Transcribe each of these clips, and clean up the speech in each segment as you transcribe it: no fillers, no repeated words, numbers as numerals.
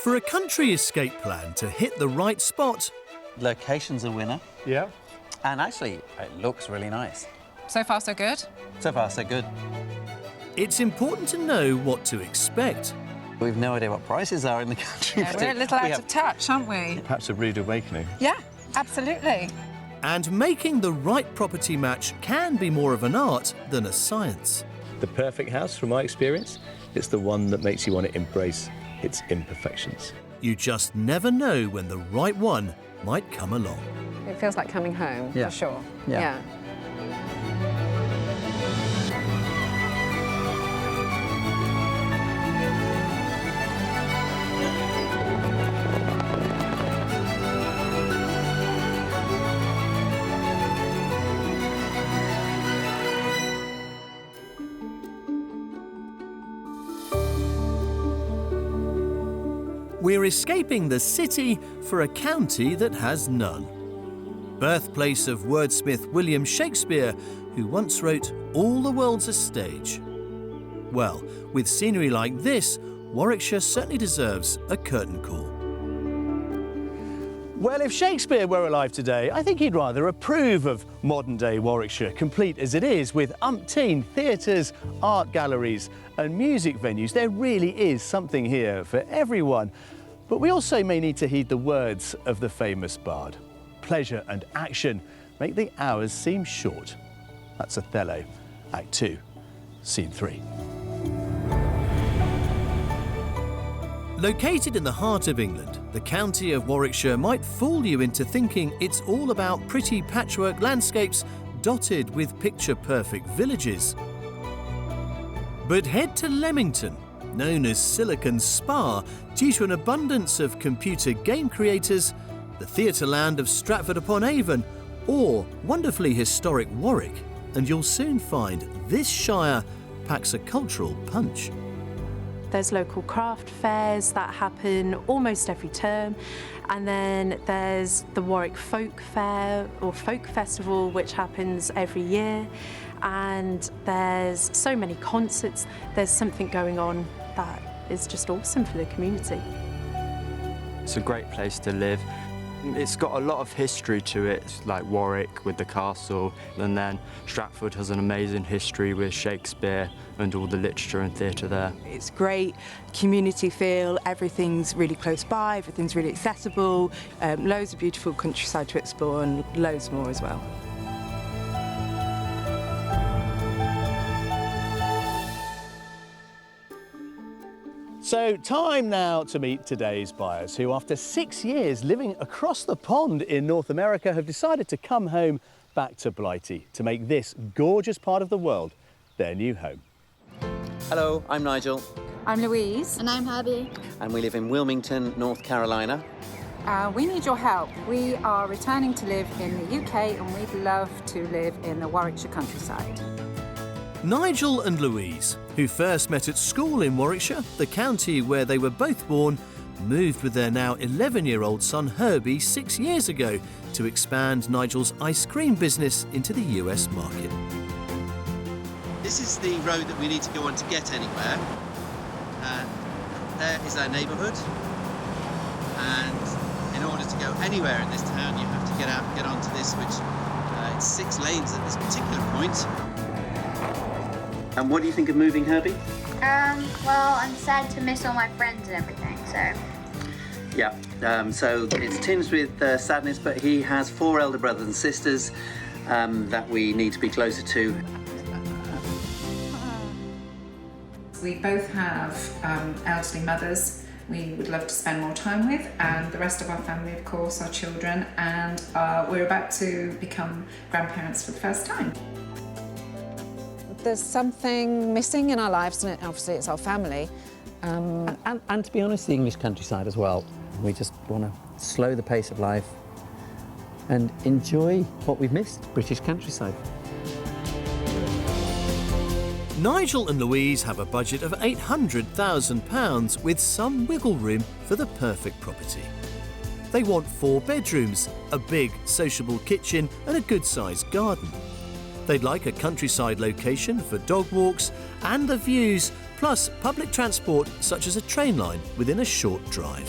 For a country escape plan to hit the right spot, Location's a winner. Yeah. And actually, it looks really nice. So far, so good? So far, so good. it's important to know what to expect. We've no idea what prices are in the country. Yeah, we're a little out of touch, aren't we? Perhaps a rude awakening. Yeah, absolutely. And making the right property match can be more of an art than a science. The perfect house, from my experience, it's the one that makes you want to embrace its imperfections. You just never know when the right one might come along. It feels like coming home, Yeah. for sure. Yeah. We're escaping the city for a county that has none. Birthplace of wordsmith William Shakespeare, who once wrote, "All the world's a stage." Well, with scenery like this, Warwickshire certainly deserves a curtain call. Well, if Shakespeare were alive today, I think he'd rather approve of modern-day Warwickshire, complete as it is, with umpteen theatres, art galleries and music venues. There really is something here for everyone. But we also may need to heed the words of the famous bard. Pleasure and action make the hours seem short. That's Othello, Act 2, Scene 3. Located in the heart of England, the county of Warwickshire might fool you into thinking it's all about pretty patchwork landscapes dotted with picture-perfect villages. But head to Leamington, known as Silicon Spa due to an abundance of computer game creators, the theatre land of Stratford-upon-Avon, or wonderfully historic Warwick, and you'll soon find this shire packs a cultural punch. There's local craft fairs that happen almost every term, and then there's the Warwick Folk Fair or Folk Festival, which happens every year, and there's so many concerts. There's something going on that is just awesome for the community. It's a great place to live. It's got a lot of history to it, like Warwick with the castle, and then Stratford has an amazing history with Shakespeare and all the literature and theatre there. It's great community feel, everything's really close by, everything's really accessible, loads of beautiful countryside to explore and loads more as well. So time now to meet today's buyers who, after 6 years living across the pond in North America, have decided to come home back to Blighty to make this gorgeous part of the world their new home. Hello, I'm Nigel, I'm Louise. And I'm Herbie. and we live in Wilmington, North Carolina. We need your help. We are returning to live in the UK and we'd love to live in the Warwickshire countryside. Nigel and Louise, who first met at school in Warwickshire, the county where they were both born, moved with their now 11-year-old son Herbie 6 years ago to expand Nigel's ice cream business into the US market. This is the road that we need to go on to get anywhere. There is our neighbourhood, and in order to go anywhere in this town you have to get out and get onto this, which it's 6 lanes at this particular point. And what do you think of moving, Herbie? Well, I'm sad to miss all my friends and everything, so. Yeah, so it's tinged with sadness, but he has 4 elder brothers and sisters that we need to be closer to. We both have elderly mothers we would love to spend more time with, and the rest of our family, of course, are children, and we're about to become grandparents for the first time. There's something missing in our lives, and obviously it's our family. And to be honest, the English countryside as well. We just want to slow the pace of life and enjoy what we've missed, British countryside. Nigel and Louise have a budget of £800,000 with some wiggle room for the perfect property. They want 4 bedrooms, a big sociable kitchen and a good-sized garden. They'd like a countryside location for dog walks and the views, plus public transport such as a train line within a short drive.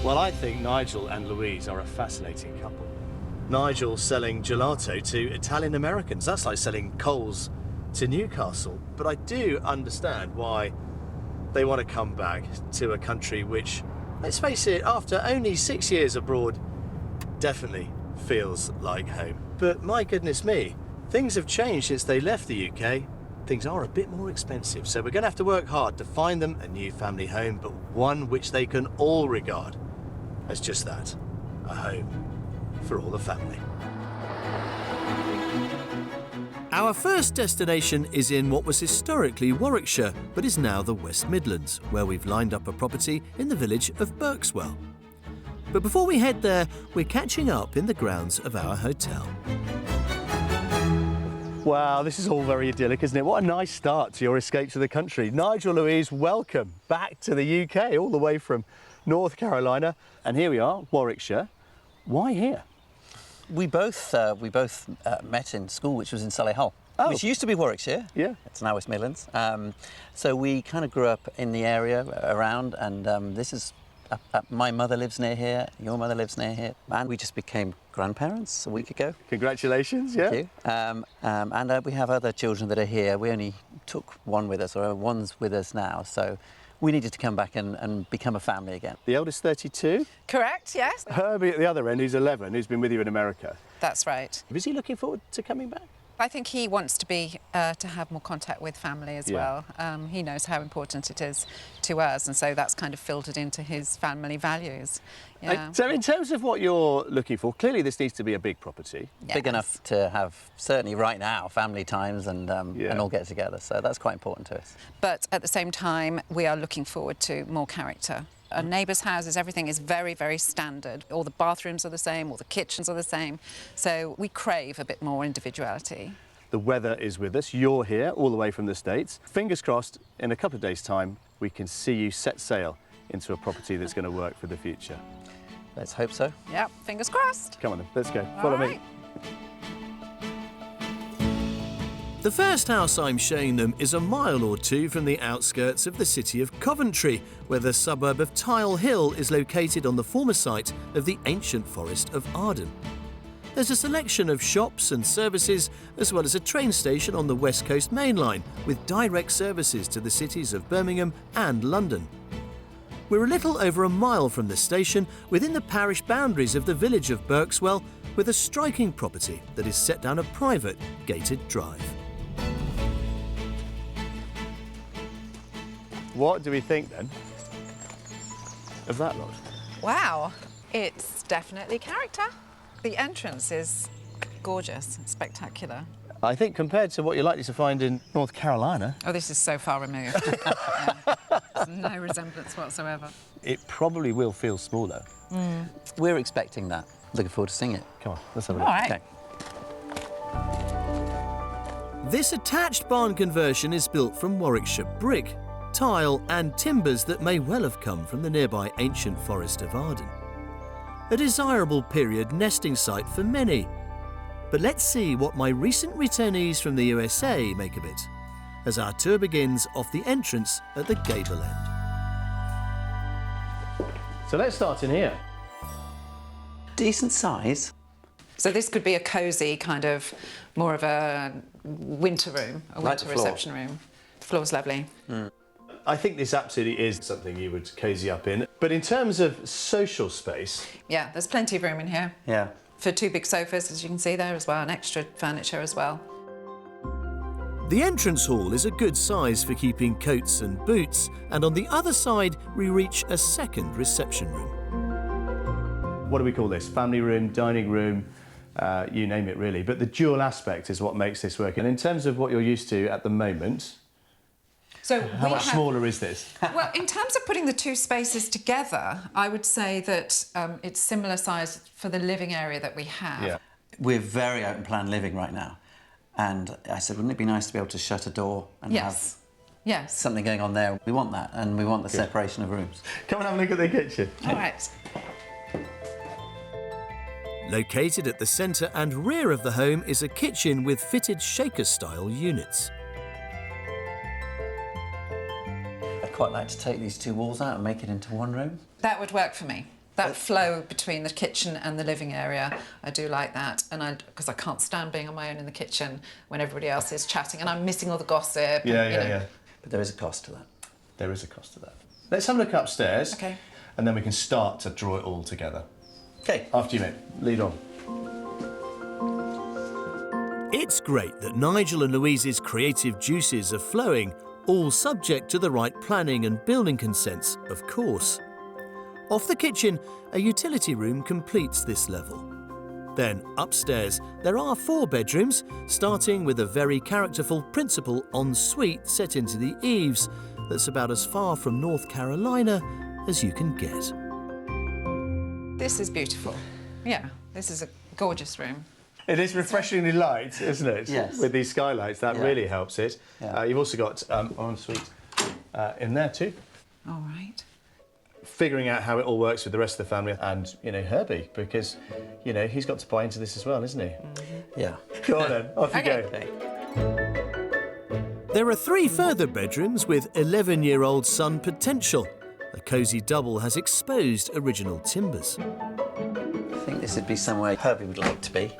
Well, I think Nigel and Louise are a fascinating couple. Nigel selling gelato to Italian Americans. That's like selling coals to Newcastle. But I do understand why they want to come back to a country which, let's face it, after only 6 years abroad, definitely feels like home. But my goodness me, things have changed since they left the UK. Things are a bit more expensive, so we're going to have to work hard to find them a new family home, but one which they can all regard as just that, a home for all the family. Our first destination is in what was historically Warwickshire, but is now the West Midlands, where we've lined up a property in the village of Berkswell. But before we head there, we're catching up in the grounds of our hotel. Wow, this is all very idyllic, isn't it? What a nice start to your escape to the country. Nigel, Louise, welcome back to the UK, all the way from North Carolina. And here we are, Warwickshire. Why here? We both met in school, which was in Solihull, which used to be Warwickshire. Yeah. It's now West Midlands. So we kind of grew up in the area around, and this is... my mother lives near here, your mother lives near here, and we just became grandparents a week ago. Congratulations, yeah. Thank you. And we have other children that are here. We only took one with us, or one's with us now, so we needed to come back and become a family again. The eldest 32? Correct, yes. Herbie at the other end, who's 11, who's been with you in America. That's right. Is he looking forward to coming back? I think he wants to be to have more contact with family as well. He knows how important it is to us, and so that's kind of filtered into his family values. Yeah. So in terms of what you're looking for, clearly this needs to be a big property. Yes. Big enough to have, certainly right now, family times and all get together, so that's quite important to us. But at the same time, we are looking forward to more character. Our neighbours' houses, everything is very, very standard. All the bathrooms are the same, all the kitchens are the same. So we crave a bit more individuality. The weather is with us. You're here all the way from the States. Fingers crossed, in a couple of days' time, we can see you set sail into a property that's going to work for the future. Let's hope so. Yep, fingers crossed. Come on then, let's go. Follow me. The first house I'm showing them is a mile or two from the outskirts of the city of Coventry, where the suburb of Tile Hill is located on the former site of the ancient forest of Arden. There's a selection of shops and services, as well as a train station on the West Coast Main Line, with direct services to the cities of Birmingham and London. We're a little over a mile from the station, within the parish boundaries of the village of Berkswell, with a striking property that is set down a private, gated drive. What do we think then of that lot? Wow, it's definitely character. The entrance is gorgeous, spectacular. I think compared to what you're likely to find in North Carolina... Oh, this is so far removed. Yeah. There's no resemblance whatsoever. It probably will feel smaller. We're expecting that. Looking forward to seeing it. Come on, let's have a look. All right. Okay. This attached barn conversion is built from Warwickshire brick, tile and timbers that may well have come from the nearby ancient forest of Arden. A desirable period nesting site for many. But let's see what my recent returnees from the USA make of it, as our tour begins off the entrance at the gable end. So let's start in here. Decent size. So this could be a cosy kind of, more of a winter room, a winter reception room. The floor's lovely. I think this absolutely is something you would cosy up in. But in terms of social space... Yeah, there's plenty of room in here. Yeah. For two big sofas, as you can see there as well, and extra furniture as well. The entrance hall is a good size for keeping coats and boots, and on the other side we reach a second reception room. What do we call this? Family room, dining room, you name it really. But the dual aspect is what makes this work. And in terms of what you're used to at the moment, So how much smaller is this? Well, in terms of putting the two spaces together, I would say that it's similar size for the living area that we have. Yeah. We're very open plan living right now. And I said, wouldn't it be nice to be able to shut a door and have something going on there? We want that, and we want the separation of rooms. Come and have a look at the kitchen. All right. Located at the centre and rear of the home is a kitchen with fitted shaker-style units. I'd quite like to take these two walls out and make it into one room. That would work for me. That flow between the kitchen and the living area, I do like that. And because I can't stand being on my own in the kitchen when everybody else is chatting and I'm missing all the gossip. Yeah. But there is a cost to that. There is a cost to that. Let's have a look upstairs. Okay. And then we can start to draw it all together. Okay. After you, mate. Lead on. It's great that Nigel and Louise's creative juices are flowing, all subject to the right planning and building consents, of course. Off the kitchen, a utility room completes this level. Then upstairs, there are 4 bedrooms, starting with a very characterful principal ensuite set into the eaves that's about as far from North Carolina as you can get. This is beautiful. Yeah, this is a gorgeous room. It is refreshingly light, isn't it? Yes. With these skylights, that really helps it. Yeah. You've also got ensuite in there too. All right. Figuring out how it all works with the rest of the family and, you know, Herbie, because, you know, he's got to buy into this as well, isn't he? Yeah. Go on then, off you go. Okay. There are 3 further bedrooms with 11-year-old son potential. A cosy double has exposed original timbers. I think this would be somewhere Herbie would like to be.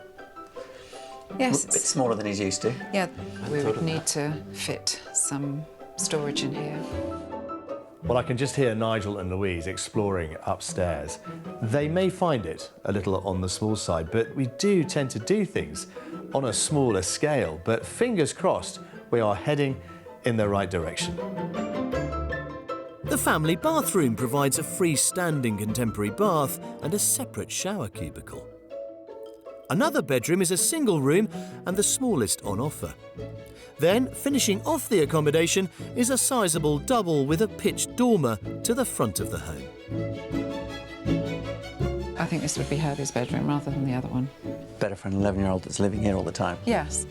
Yes. A bit smaller than he's used to. Yeah, we would need to fit some storage in here. Well, I can just hear Nigel and Louise exploring upstairs. They may find it a little on the small side, but we do tend to do things on a smaller scale. But fingers crossed, we are heading in the right direction. The family bathroom provides a freestanding contemporary bath and a separate shower cubicle. Another bedroom is a single room and the smallest on offer. Then, finishing off the accommodation, is a sizable double with a pitched dormer to the front of the home. I think this would be Herbie's bedroom rather than the other one. Better for an 11-year-old that's living here all the time. Yes.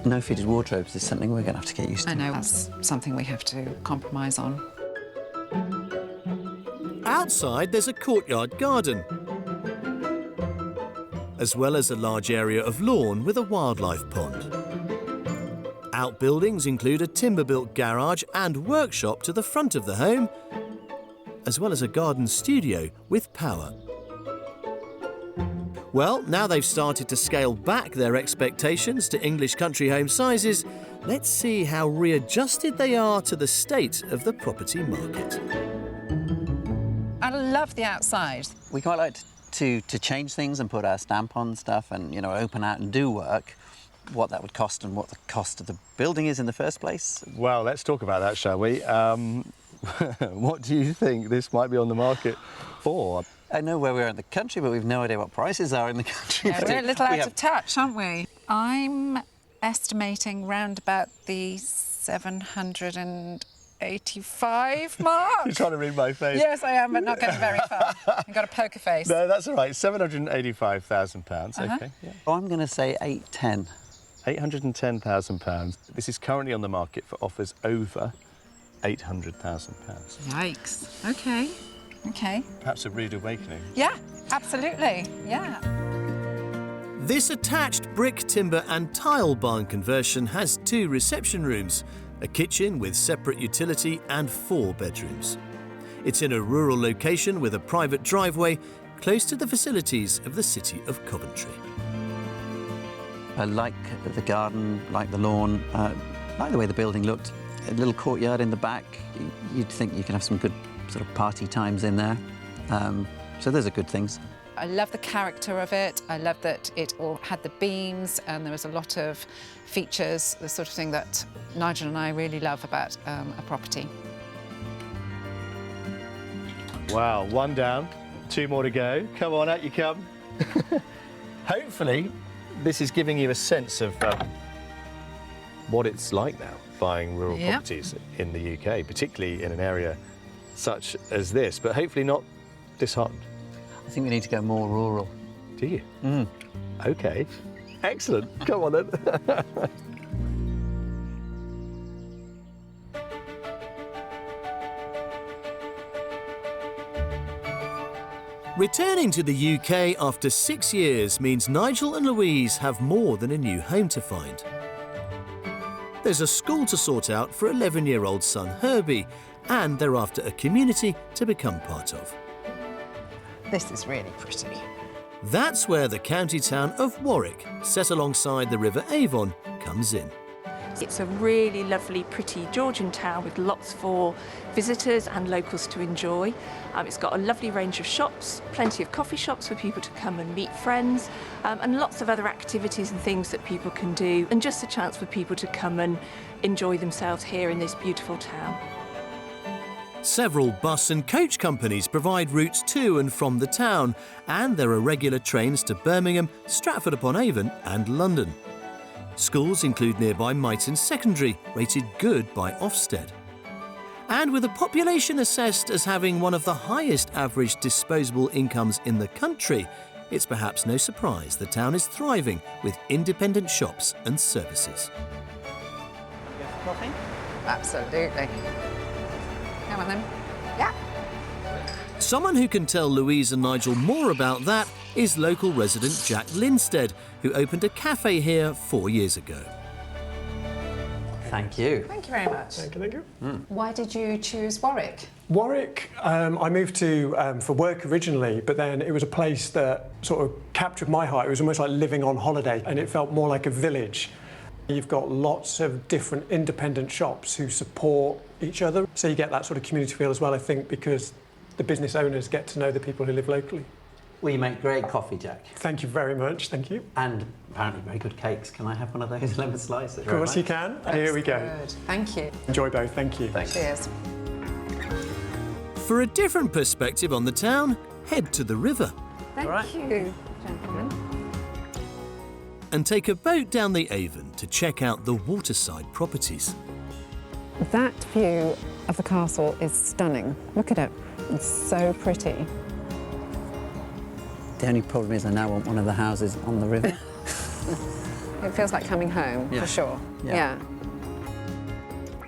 No fitted wardrobes is something we're going to have to get used to. I know, that's something we have to compromise on. Outside, there's a courtyard garden, as well as a large area of lawn with a wildlife pond. Outbuildings include a timber-built garage and workshop to the front of the home, as well as a garden studio with power. Well, now they've started to scale back their expectations to English country home sizes, let's see how readjusted they are to the state of the property market. I love the outside. We quite like to change things and put our stamp on stuff and, you know, open out and do work. What that would cost and what the cost of the building is in the first place. Well, let's talk about that, shall we? What do you think this might be on the market for? I know where we are in the country, but we've no idea what prices are in the country. Yeah, we're a little out of touch, aren't we? I'm estimating round about the 785 mark. You're trying to read my face. Yes, I am, but not getting very far. I've got a poker face. No, that's all right. £785,000. Okay. Yeah. Oh, I'm going to say 810. £810,000. This is currently on the market for offers over £800,000. Yikes. Okay. Okay. Perhaps a rude awakening. Yeah, absolutely. Yeah. This attached brick, timber and tile barn conversion has 2 reception rooms, a kitchen with separate utility and 4 bedrooms. It's in a rural location with a private driveway close to the facilities of the city of Coventry. I like the garden, like the lawn, like the way the building looked. A little courtyard in the back. You'd think you could have some good sort of party times in there. So those are good things. I love the character of it. I love that it all had the beams and there was a lot of features, the sort of thing that Nigel and I really love about a property. Wow, 1 down, 2 more to go. Come on, out you come. Hopefully, this is giving you a sense of what it's like now, buying rural properties in the UK, particularly in an area such as this, but hopefully not disheartened. I think we need to go more rural. Do you? OK. Excellent. Come on, then. Returning to the UK after 6 years means Nigel and Louise have more than a new home to find. There's a school to sort out for 11-year-old son Herbie, and they're after a community to become part of. This is really pretty. That's where the county town of Warwick, set alongside the River Avon, comes in. It's a really lovely, pretty Georgian town with lots for visitors and locals to enjoy. It's got a lovely range of shops, plenty of coffee shops for people to come and meet friends, and lots of other activities and things that people can do, and just a chance for people to come and enjoy themselves here in this beautiful town. Several bus and coach companies provide routes to and from the town, and there are regular trains to Birmingham, Stratford-upon-Avon and London. Schools include nearby Myton Secondary, rated good by Ofsted. And with a population assessed as having one of the highest average disposable incomes in the country, it's perhaps no surprise the town is thriving with independent shops and services. Coffee? Absolutely. Come on then. Yeah. Someone who can tell Louise and Nigel more about that is local resident Jack Linstead, who opened a cafe here 4 years ago. Thank you. Thank you very much. Thank you. Why did you choose Warwick? Warwick, I moved to for work originally, but then it was a place that sort of captured my heart. It was almost like living on holiday, and it felt more like a village. You've got lots of different independent shops who support each other, so you get that sort of community feel as well, I think, because the business owners get to know the people who live locally. Well, you make great coffee, Jack. Thank you very much, thank you. And apparently very good cakes. Can I have one of those lemon slices? Of course you can. Here we go. Good. Thank you. Enjoy both, thank you. Thanks. Cheers. For a different perspective on the town, head to the river Thank you, gentlemen. and take a boat down the Avon to check out the waterside properties. That view of the castle is stunning. Look at it. It's so pretty. The only problem is I now want one of the houses on the river. It feels like coming home, Yeah. for sure. Yeah.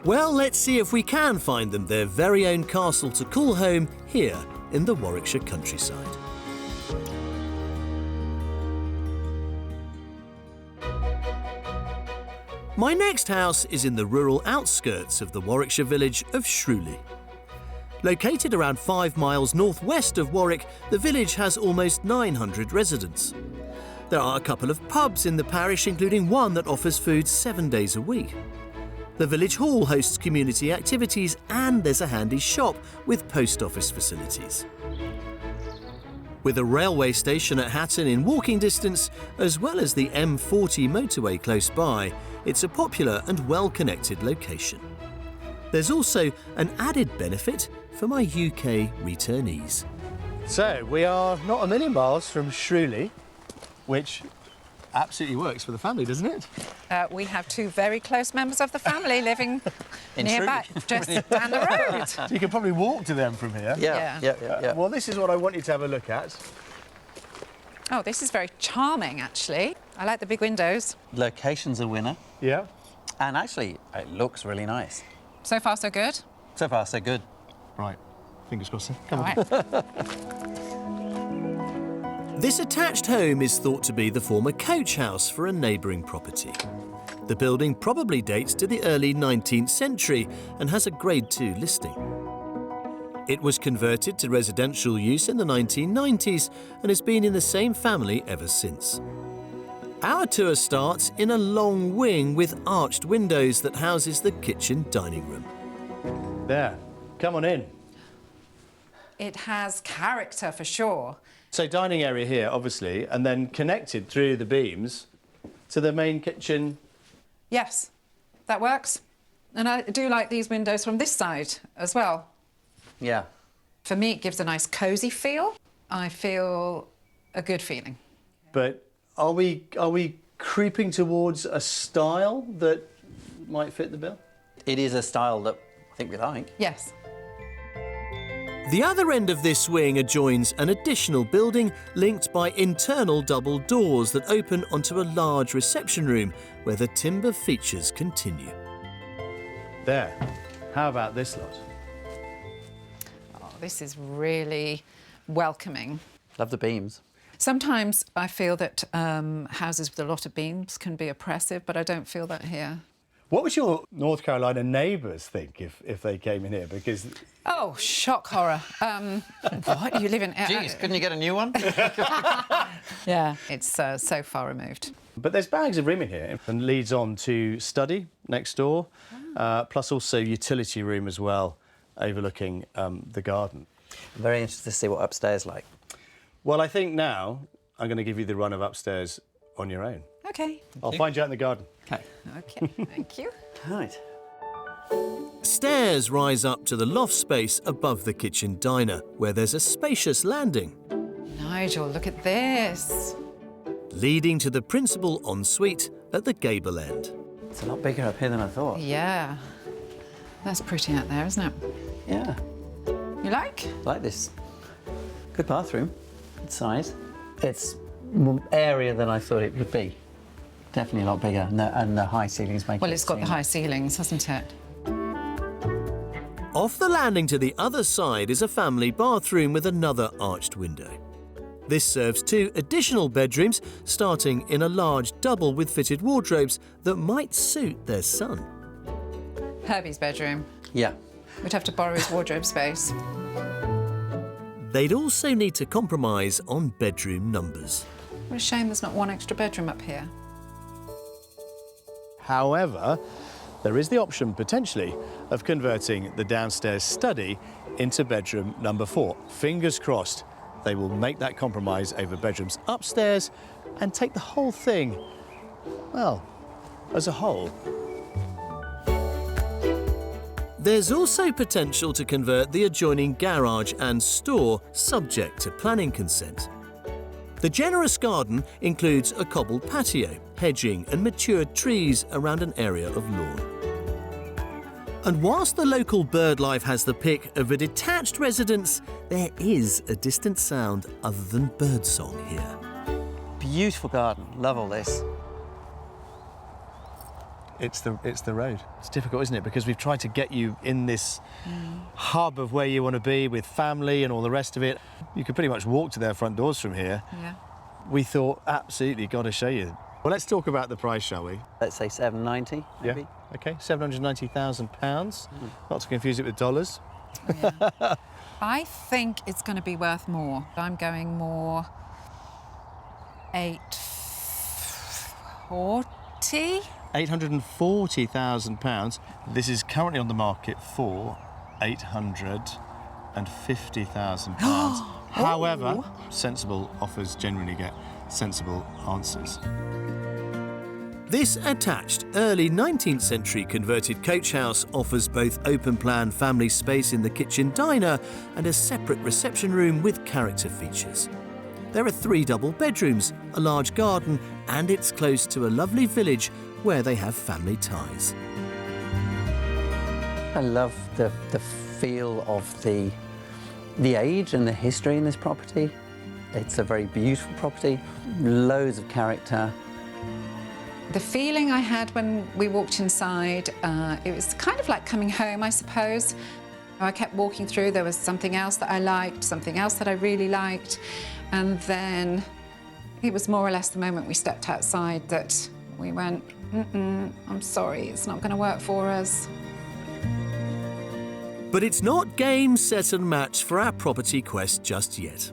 Well, let's see if we can find them their very own castle to call home here in the Warwickshire countryside. My next house is in the rural outskirts of the Warwickshire village of Shrewley. Located around 5 miles northwest of Warwick, the village has almost 900 residents. There are a couple of pubs in the parish, including one that offers food 7 days a week. The village hall hosts community activities, and there's a handy shop with post office facilities. With a railway station at Hatton in walking distance, as well as the M40 motorway close by, it's a popular and well-connected location. There's also an added benefit for my UK returnees. So, we are not a million miles from Shrewley, which absolutely works for the family, doesn't it? We have two very close members of the family living In nearby, just down the road. So you could probably walk to them from here. Yeah. Well, this is what I want you to have a look at. Oh, this is very charming, actually. I like the big windows. Location's a winner. Yeah. And actually, it looks really nice. So far, so good. So far, so good. Right. Fingers crossed then. Come All on. right. This attached home is thought to be the former coach house for a neighbouring property. The building probably dates to the early 19th century and has a Grade 2 listing. It was converted to residential use in the 1990s and has been in the same family ever since. Our tour starts in a long wing with arched windows that houses the kitchen dining room. There. Come on in. It has character, for sure. So dining area here, obviously, and then connected through the beams to the main kitchen. Yes, that works. And I do like these windows from this side as well. Yeah. For me, it gives a nice cosy feel. I feel a good feeling. But are we creeping towards a style that might fit the bill? It is a style that I think we like. Yes. The other end of this wing adjoins an additional building linked by internal double doors that open onto a large reception room where the timber features continue. There. How about this lot? Oh, this is really welcoming. Love the beams. Sometimes I feel that houses with a lot of beams can be oppressive, but I don't feel that here. What would your North Carolina neighbours think if they came in here? Because... Oh, shock horror. What? You live in... Jeez, couldn't you get a new one? Yeah, it's so far removed. But there's bags of room in here and leads on to study next door, plus also utility room as well, overlooking the garden. I'm very interested to see what upstairs like. Well, I think now I'm going to give you the run of upstairs on your own. OK. I'll find you out in the garden. OK. OK, thank you. Right. Stairs rise up to the loft space above the kitchen diner, where there's a spacious landing. Nigel, look at this. Leading to the principal ensuite at the gable end. It's a lot bigger up here than I thought. Yeah. That's pretty out there, isn't it? Yeah. You like? Like this. Good bathroom. Good size. It's more area than I thought it would be. Definitely a lot bigger, and the high ceilings make it... Well, it's got the high ceilings, hasn't it? Off the landing to the other side is a family bathroom with another arched window. This serves 2 additional bedrooms, starting in a large double with fitted wardrobes that might suit their son. Herbie's bedroom. Yeah. We'd have to borrow his wardrobe space. They'd also need to compromise on bedroom numbers. What a shame there's not one extra bedroom up here. However, there is the option, potentially, of converting the downstairs study into bedroom number 4. Fingers crossed they will make that compromise over bedrooms upstairs and take the whole thing, well, as a whole. There's also potential to convert the adjoining garage and store subject to planning consent. The generous garden includes a cobbled patio, hedging and matured trees around an area of lawn. And whilst the local bird life has the pick of a detached residence, there is a distant sound other than birdsong here. Beautiful garden. Love all this. It's the road. It's difficult, isn't it? Because we've tried to get you in this hub of where you want to be with family and all the rest of it. You could pretty much walk to their front doors from here. Yeah. We thought, absolutely, got to show you. Well, let's talk about the price, shall we? Let's say $790, maybe. Yeah. OK, £790,000. Not to confuse it with dollars. Yeah. I think it's going to be worth more. I'm going more $840. £840,000. This is currently on the market for £850,000. However, sensible offers generally get sensible answers. This attached early 19th century converted coach house offers both open-plan family space in the kitchen diner and a separate reception room with character features. There are 3 double bedrooms, a large garden, and it's close to a lovely village where they have family ties. I love the feel of the age and the history in this property. It's a very beautiful property, loads of character. The feeling I had when we walked inside, it was kind of like coming home, I suppose. I kept walking through, there was something else that I liked, something else that I really liked, and then it was more or less the moment we stepped outside that we went, I'm sorry, it's not going to work for us. But it's not game, set and match for our property quest just yet.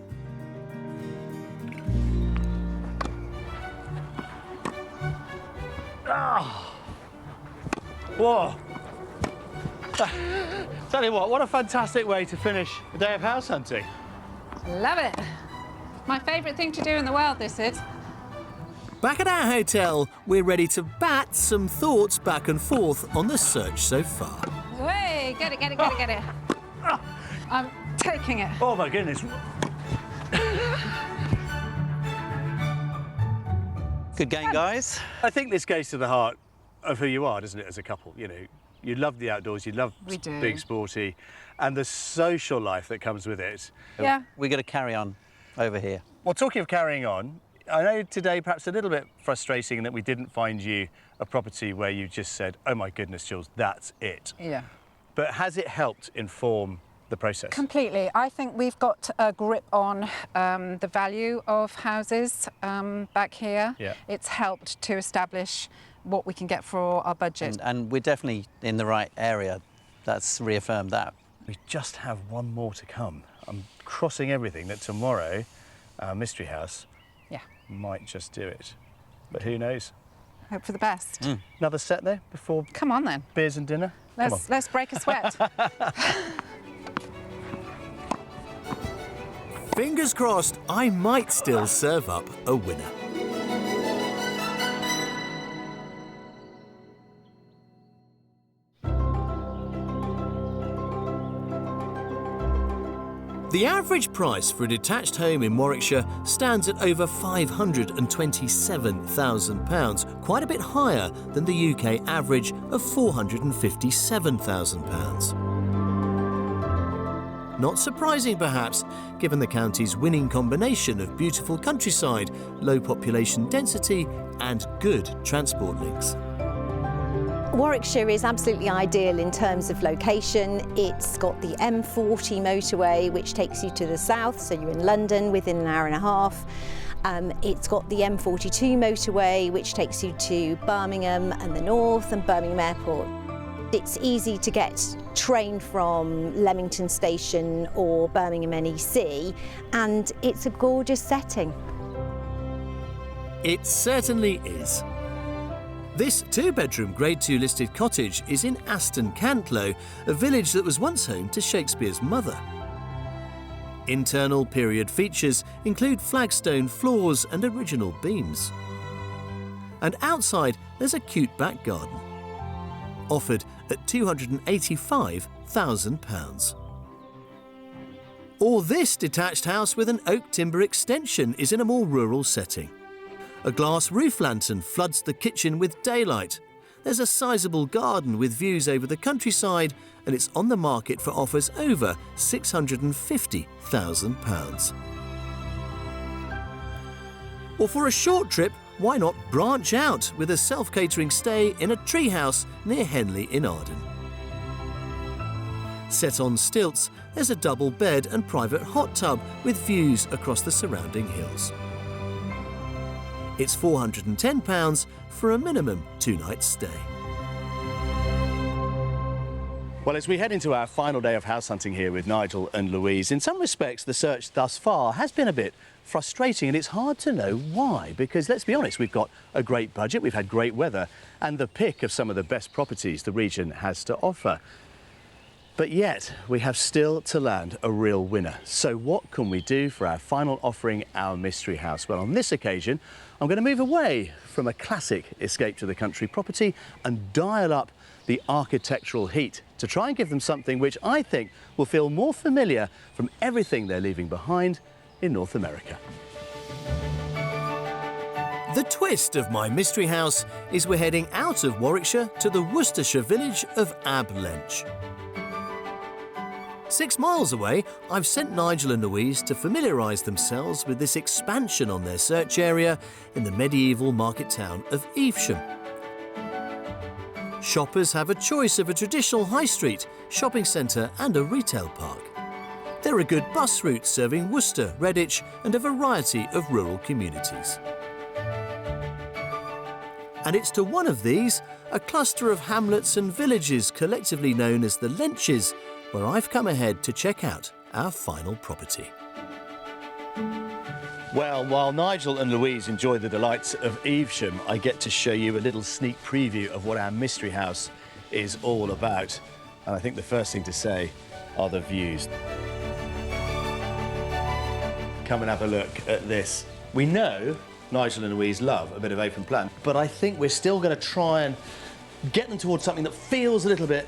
Whoa! Tell you what a fantastic way to finish a day of house hunting. Love it. My favourite thing to do in the world, this is. Back at our hotel, we're ready to bat some thoughts back and forth on the search so far. Hey, get it. I'm taking it. Oh my goodness. Good game, guys. I think this goes to the heart of who you are, doesn't it, as a couple? You know, you love the outdoors, you love being sporty, and the social life that comes with it. Yeah. We've got to carry on over here. Well, talking of carrying on, I know today perhaps a little bit frustrating in that we didn't find you a property where you just said, oh my goodness, Jules, that's it. Yeah. But has it helped inform the process? Completely. I think we've got a grip on the value of houses back here. Yeah. It's helped to establish what we can get for our budget. And we're definitely in the right area. That's reaffirmed that. We just have one more to come. I'm crossing everything that tomorrow our mystery house might just do it. But who knows? Hope for the best. Another set there before Come on then. beers and dinner? Let's break a sweat. Fingers crossed, I might still serve up a winner. The average price for a detached home in Warwickshire stands at over £527,000, quite a bit higher than the UK average of £457,000. Not surprising perhaps, given the county's winning combination of beautiful countryside, low population density and good transport links. Warwickshire is absolutely ideal in terms of location. It's got the M40 motorway, which takes you to the south, so you're in London within an hour and a half. It's got the M42 motorway, which takes you to Birmingham and the north and Birmingham Airport. It's easy to get train from Leamington Station or Birmingham NEC, and it's a gorgeous setting. It certainly is. This two-bedroom Grade 2 listed cottage is in Aston Cantlow, a village that was once home to Shakespeare's mother. Internal period features include flagstone floors and original beams. And outside there's a cute back garden, offered at £285,000. Or this detached house with an oak timber extension is in a more rural setting. A glass roof lantern floods the kitchen with daylight. There's a sizable garden with views over the countryside, and it's on the market for offers over £650,000. Or for a short trip, why not branch out with a self-catering stay in a treehouse near Henley in Arden? Set on stilts, there's a double bed and private hot tub with views across the surrounding hills. It's £410 for a minimum 2-night stay. Well, as we head into our final day of house hunting here with Nigel and Louise, in some respects the search thus far has been a bit frustrating, and it's hard to know why, because let's be honest, we've got a great budget, we've had great weather and the pick of some of the best properties the region has to offer. But yet, we have still to land a real winner. So what can we do for our final offering, our mystery house? Well, on this occasion, I'm going to move away from a classic escape to the country property and dial up the architectural heat to try and give them something which I think will feel more familiar from everything they're leaving behind in North America. The twist of my mystery house is we're heading out of Warwickshire to the Worcestershire village of Ablench. 6 miles away, I've sent Nigel and Louise to familiarise themselves with this expansion on their search area in the medieval market town of Evesham. Shoppers have a choice of a traditional high street, shopping centre and a retail park. There are good bus routes serving Worcester, Redditch and a variety of rural communities. And it's to one of these, a cluster of hamlets and villages collectively known as the Lenches, where I've come ahead to check out our final property. Well, while Nigel and Louise enjoy the delights of Evesham, I get to show you a little sneak preview of what our mystery house is all about. And I think the first thing to say are the views. Come and have a look at this. We know Nigel and Louise love a bit of open plan, but I think we're still going to try and get them towards something that feels a little bit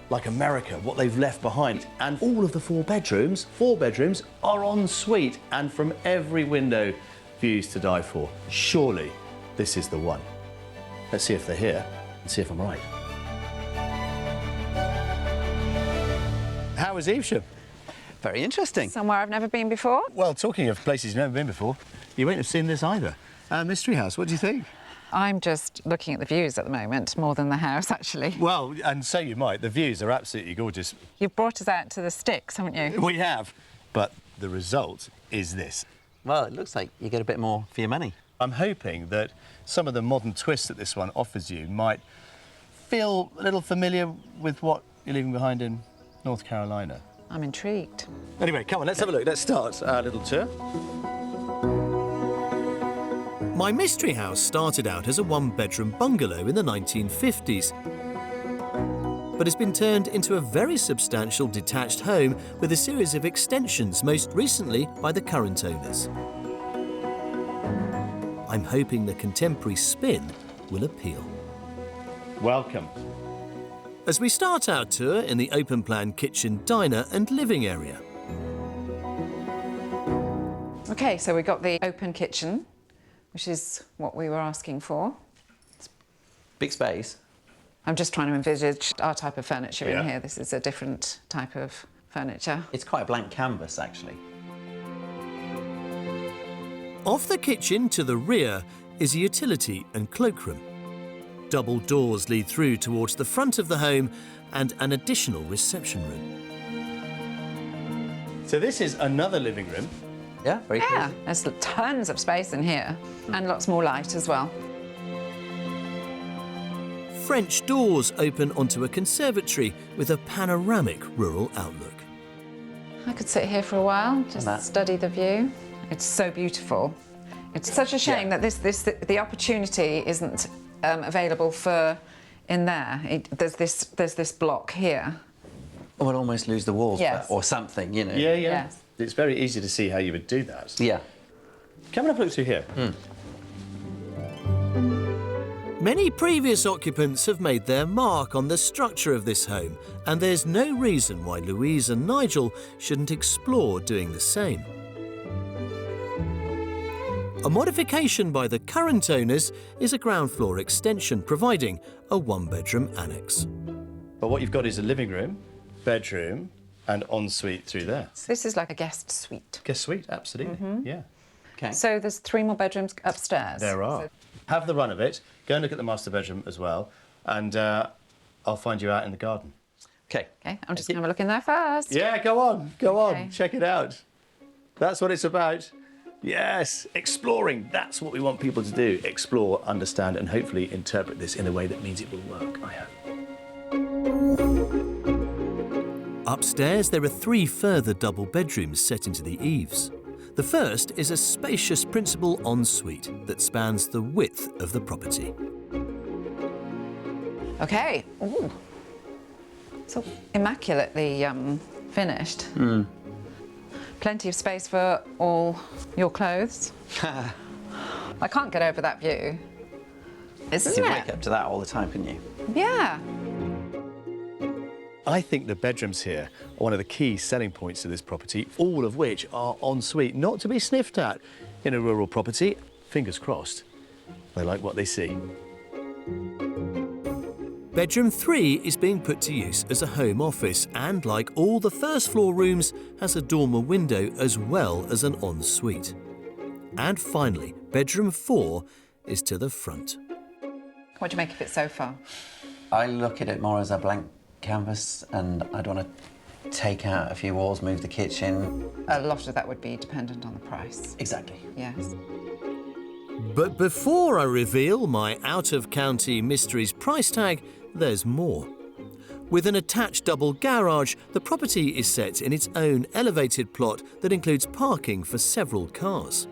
like America, what they've left behind. And all of the four bedrooms are en suite, and from every window, views to die for. Surely this is the one. Let's see if they're here and see if I'm right. How was Evesham? Very interesting. Somewhere I've never been before. Well, talking of places you've never been before, you won't have seen this either. Our mystery house, what do you think? I'm just looking at the views at the moment, more than the house, actually. Well, and so you might. The views are absolutely gorgeous. You've brought us out to the sticks, haven't you? We have. But the result is this. Well, it looks like you get a bit more for your money. I'm hoping that some of the modern twists that this one offers you might feel a little familiar with what you're leaving behind in North Carolina. I'm intrigued. Anyway, come on, let's have a look. Let's start our little tour. My mystery house started out as a one-bedroom bungalow in the 1950s, but has been turned into a very substantial detached home with a series of extensions, most recently by the current owners. I'm hoping the contemporary spin will appeal. Welcome. As we start our tour in the open-plan kitchen, diner and living area. OK, so we've got the open kitchen, which is what we were asking for. Big space. I'm just trying to envisage our type of furniture Yeah. in here. This is a different type of furniture. It's quite a blank canvas, actually. Off the kitchen to the rear is a utility and cloakroom. Double doors lead through towards the front of the home and an additional reception room. So this is another living room. Yeah, very Yeah, cozy. there's tons of space in here and lots more light as well. French doors open onto a conservatory with a panoramic rural outlook. I could sit here for a while, just study the view. It's so beautiful. It's such a shame that the opportunity isn't available for in there. There's this block here. We'll almost lose the walls, Yes. or something, you know. Yeah. Yes. It's very easy to see how you would do that. Yeah. Come and have a look through here. Many previous occupants have made their mark on the structure of this home, and there's no reason why Louise and Nigel shouldn't explore doing the same. A modification by the current owners is a ground floor extension, providing a one-bedroom annex. But what you've got is a living room, bedroom, and ensuite through there. So this is like a guest suite. Guest suite, absolutely. Yeah. Okay. So there's 3 more bedrooms upstairs. There are. So Have the run of it. Go and look at the master bedroom as well, and I'll find you out in the garden. Okay. OK, I'm just going to have a look in there first. Yeah, go on, Okay. check it out. That's what it's about. Yes, exploring. That's what we want people to do. Explore, understand, and hopefully interpret this in a way that means it will work, I hope. Upstairs, there are 3 further double bedrooms set into the eaves. The first is a spacious principal ensuite that spans the width of the property. OK. Ooh. So immaculately finished. Plenty of space for all your clothes. I can't get over that view. Isn't You'd it? wake up to that all the time, couldn't you? Yeah. I think the bedrooms here are one of the key selling points of this property, all of which are ensuite, not to be sniffed at in a rural property. Fingers crossed, they like what they see. Bedroom 3 is being put to use as a home office and, like all the first floor rooms, has a dormer window as well as an ensuite. And finally, bedroom 4 is to the front. What do you make of it so far? I look at it more as a blank canvas, and I'd want to take out a few walls, move the kitchen. A lot of that would be dependent on the price. Exactly. Yes. But before I reveal my out-of-county mysteries price tag, there's more. With an attached double garage, the property is set in its own elevated plot that includes parking for several cars.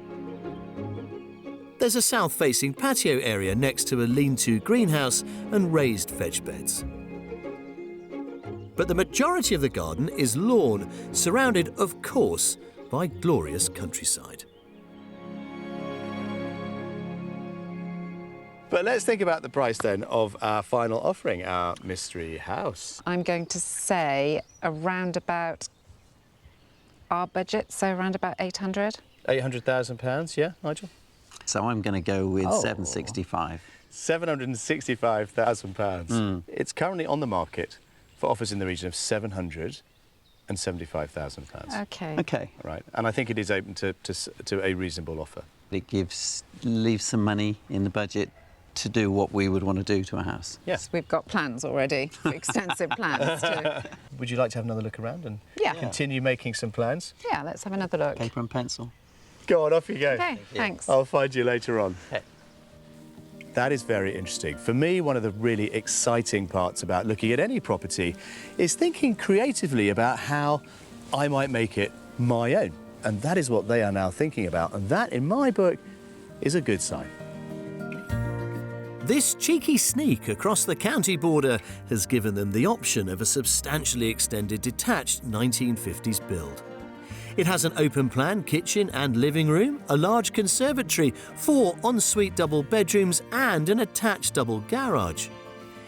There's a south-facing patio area next to a lean-to greenhouse and raised veg beds. But the majority of the garden is lawn, surrounded, of course, by glorious countryside. But let's think about the price then of our final offering, our mystery house. I'm going to say around about our budget, so around about 800. £800,000, yeah, Nigel? So I'm going to go with 765. £765,000. It's currently on the market for offers in the region of £775,000. OK. Okay. Right, and I think it is open to a reasonable offer. It leaves some money in the budget to do what we would want to do to a house. Yes. We've got plans already, extensive plans. Would you like to have another look around and continue making some plans? Yeah, let's have another look. Paper and pencil. Go on, off you go. Okay, thanks. I'll find you later on. That is very interesting. For me, one of the really exciting parts about looking at any property is thinking creatively about how I might make it my own. And that is what they are now thinking about. And that, in my book, is a good sign. This cheeky sneak across the county border has given them the option of a substantially extended detached 1950s build. It has an open-plan kitchen and living room, a large conservatory, 4 ensuite double bedrooms and an attached double garage.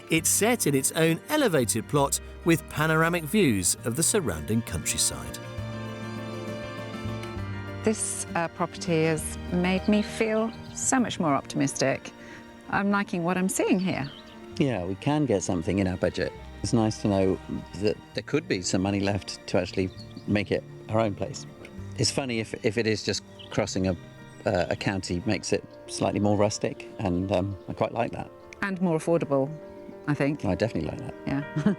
It's set in its own elevated plot with panoramic views of the surrounding countryside. This property has made me feel so much more optimistic. I'm liking what I'm seeing here. Yeah, we can get something in our budget. It's nice to know that there could be some money left to actually make it our own place. It's funny if it is just crossing a county, makes it slightly more rustic, and I quite like that. And more affordable, I think. I definitely like that. Yeah.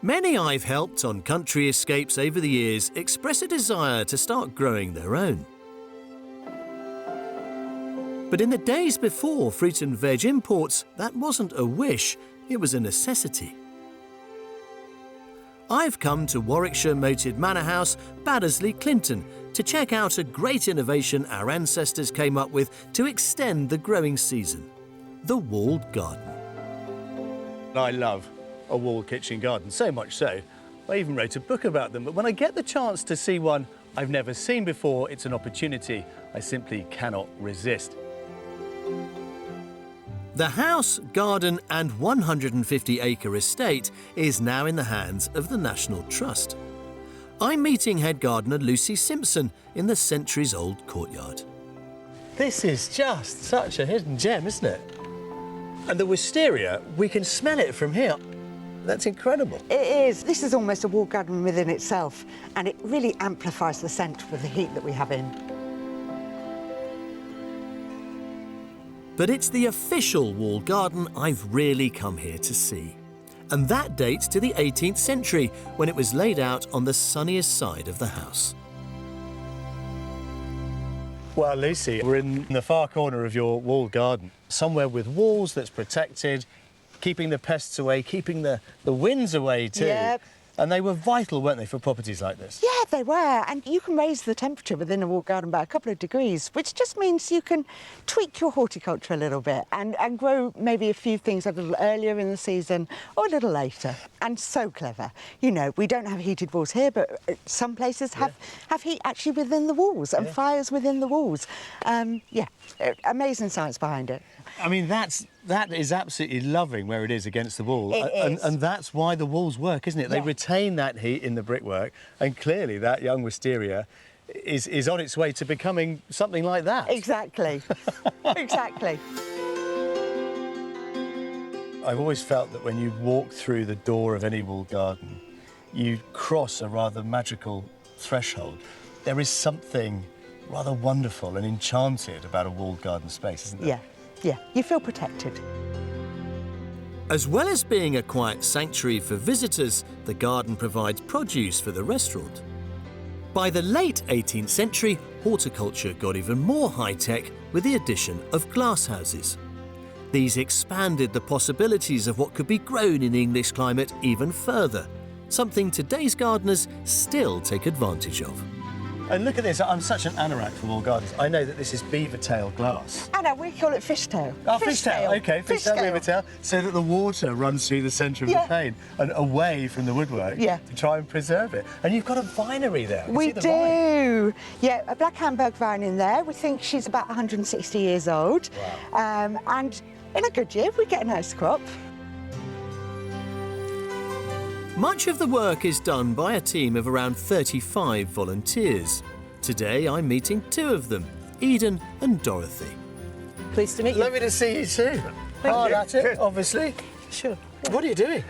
Many I've helped on country escapes over the years express a desire to start growing their own. But in the days before fruit and veg imports, that wasn't a wish, it was a necessity. I've come to Warwickshire Moated Manor House, Baddesley, Clinton, to check out a great innovation our ancestors came up with to extend the growing season: the walled garden. I love a walled kitchen garden, so much so, I even wrote a book about them. But when I get the chance to see one I've never seen before, it's an opportunity I simply cannot resist. The house, garden and 150-acre estate is now in the hands of the National Trust. I'm meeting head gardener Lucy Simpson in the centuries-old courtyard. This is just such a hidden gem, isn't it? And the wisteria, we can smell it from here. That's incredible. It is. This is almost a walled garden within itself, and it really amplifies the scent with the heat that we have in. But it's the official walled garden I've really come here to see. And that dates to the 18th century, when it was laid out on the sunniest side of the house. Well, Lucy, we're in the far corner of your walled garden, somewhere with walls that's protected, keeping the pests away, keeping the winds away too. Yep. And they were vital, weren't they, for properties like this? Yeah, they were. And you can raise the temperature within a walled garden by a couple of degrees, which just means you can tweak your horticulture a little bit and grow maybe a few things a little earlier in the season or a little later. And so clever. You know, we don't have heated walls here, but some places have heat actually within the walls and fires within the walls. Yeah, amazing science behind it. I mean, that is absolutely loving where it is against the wall. It is. And that's why the walls work, isn't it? They retain that heat in the brickwork, and clearly that young wisteria is on its way to becoming something like that. Exactly. Exactly. I've always felt that when you walk through the door of any walled garden, you cross a rather magical threshold. There is something rather wonderful and enchanted about a walled garden space, isn't there? Yeah. Yeah, you feel protected. As well as being a quiet sanctuary for visitors, the garden provides produce for the restaurant. By the late 18th century, horticulture got even more high-tech with the addition of glasshouses. These expanded the possibilities of what could be grown in the English climate even further, something today's gardeners still take advantage of. And look at this, I'm such an anorak for walled gardens. I know that this is beaver tail glass. Anna, we call it fishtail. Oh, fishtail, OK, fishtail, beaver tail, so that the water runs through the centre of the pane and away from the woodwork to try and preserve it. And you've got a vinery there. We do. Yeah, a black Hamburg vine in there. We think she's about 160 years old. Wow. And in a good year, we get a nice crop. Much of the work is done by a team of around 35 volunteers. Today I'm meeting 2 of them, Eden and Dorothy. Pleased to meet you. Lovely to see you too. Hard at it, obviously. Sure. What are you doing?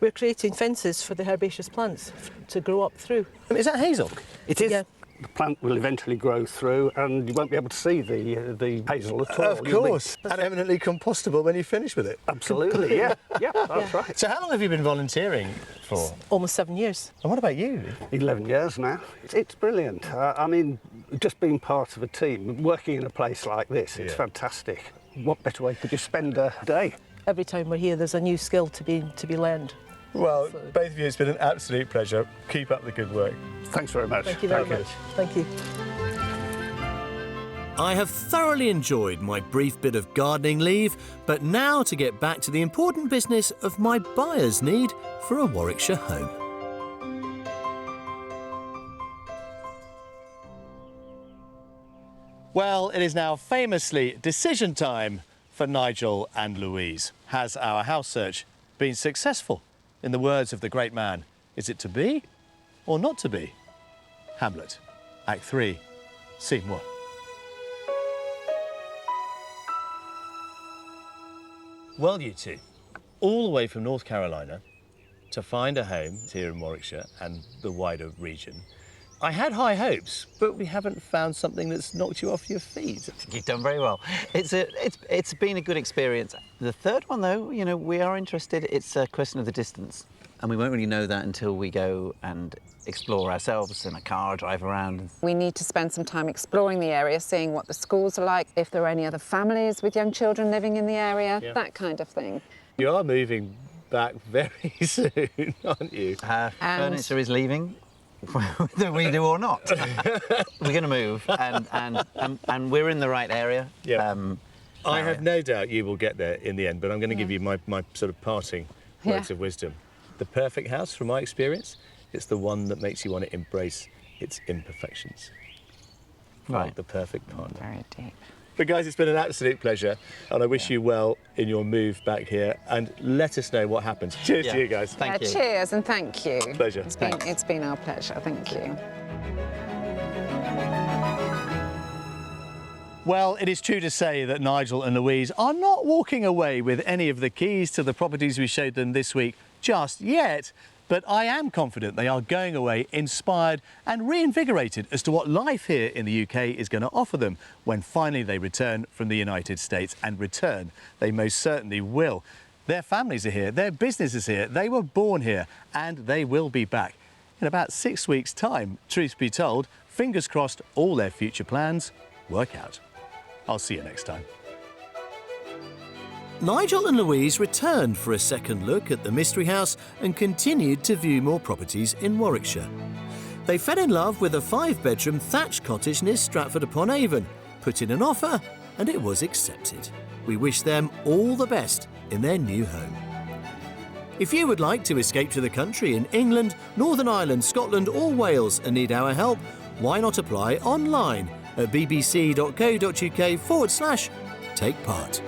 We're creating fences for the herbaceous plants to grow up through. Is that hazel? It is. Yeah. The plant will eventually grow through and you won't be able to see the hazel at all. Of course. And eminently compostable when you finish with it. Absolutely, yeah. Yeah, that's right. So how long have you been volunteering for? Almost 7 years. And what about you? 11 years now. It's brilliant. I mean, just being part of a team, working in a place like this, it's fantastic. What better way could you spend a day? Every time we're here, there's a new skill to be learned. Well, both of you, it's been an absolute pleasure. Keep up the good work. Thanks very much. Thank you very much. Thank you. I have thoroughly enjoyed my brief bit of gardening leave, but now to get back to the important business of my buyer's need for a Warwickshire home. Well, it is now famously decision time for Nigel and Louise. Has our house search been successful? In the words of the great man, is it to be or not to be? Hamlet, Act 3, Scene 1. Well, you two, all the way from North Carolina to find a home here in Warwickshire and the wider region. I had high hopes, but we haven't found something that's knocked you off your feet. You've done very well. It's been a good experience. The third one, though, you know, we are interested. It's a question of the distance, and we won't really know that until we go and explore ourselves in a car, drive around. We need to spend some time exploring the area, seeing what the schools are like, if there are any other families with young children living in the area, that kind of thing. You are moving back very soon, aren't you? Furniture is leaving. Whether we do or not, we're going to move, and we're in the right area. Yeah. I have no doubt you will get there in the end, but I'm going to give you my sort of parting words of wisdom. The perfect house, from my experience, it's the one that makes you want to embrace its imperfections. Right. The perfect partner. Very deep. But guys, it's been an absolute pleasure, and I wish you well in your move back here, and let us know what happens. Cheers to you guys. Thank you. Cheers and thank you. Pleasure. It's been our pleasure. Thank you. Well, it is true to say that Nigel and Louise are not walking away with any of the keys to the properties we showed them this week just yet. But I am confident they are going away inspired and reinvigorated as to what life here in the UK is going to offer them when finally they return from the United States. And return, they most certainly will. Their families are here, their business is here, they were born here, and they will be back in about 6 weeks' time. Truth be told, fingers crossed all their future plans work out. I'll see you next time. Nigel and Louise returned for a second look at the Mystery House and continued to view more properties in Warwickshire. They fell in love with a 5-bedroom thatched cottage near Stratford-upon-Avon, put in an offer, and it was accepted. We wish them all the best in their new home. If you would like to escape to the country in England, Northern Ireland, Scotland or Wales and need our help, why not apply online at bbc.co.uk/take part.